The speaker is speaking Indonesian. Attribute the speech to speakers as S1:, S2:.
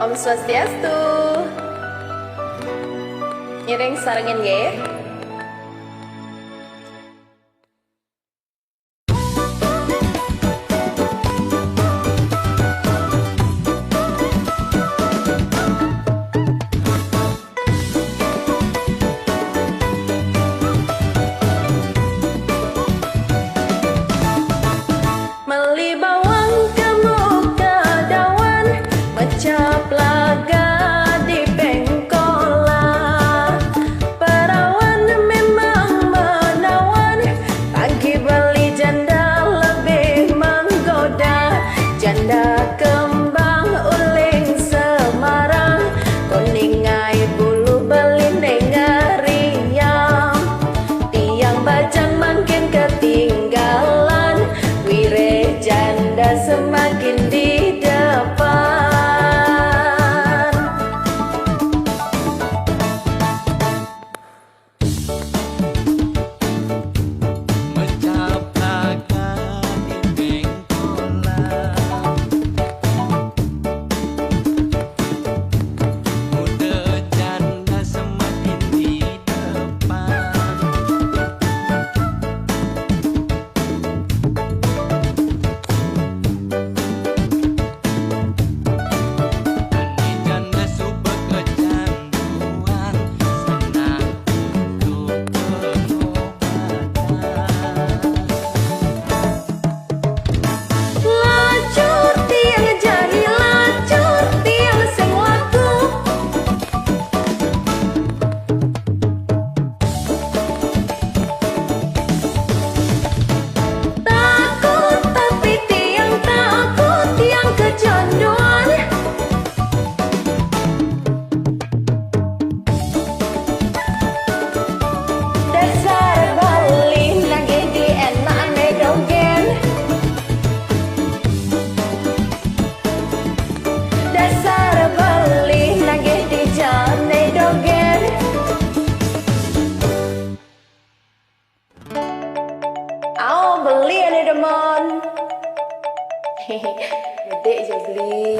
S1: Om Swastiastu. Ngiring sarengin ye. Meli bawang kamu ke dawan, mecap laga di pengkolan. Perawan memang menawan, pagi beli janda lebih menggoda. Janda kembang uling Semarang, kuningai bulu belineng ngeriang. Tiang bajang makin ketinggalan, wire janda semakin di depan.
S2: Mecap laga di pengkolan, muda janda semakin di depan. Ani janda subek kecanduan, senang untuk pengobatan.
S1: Lacur tiang jadi lacur tiang sing laku. Takut tapi tiang takut tiang kecanduan. Dasar Bali nagih di enak nedogen. Dasar Bali nagih di jane dogen. Au beli ane demon. Hehe, gede aja beli.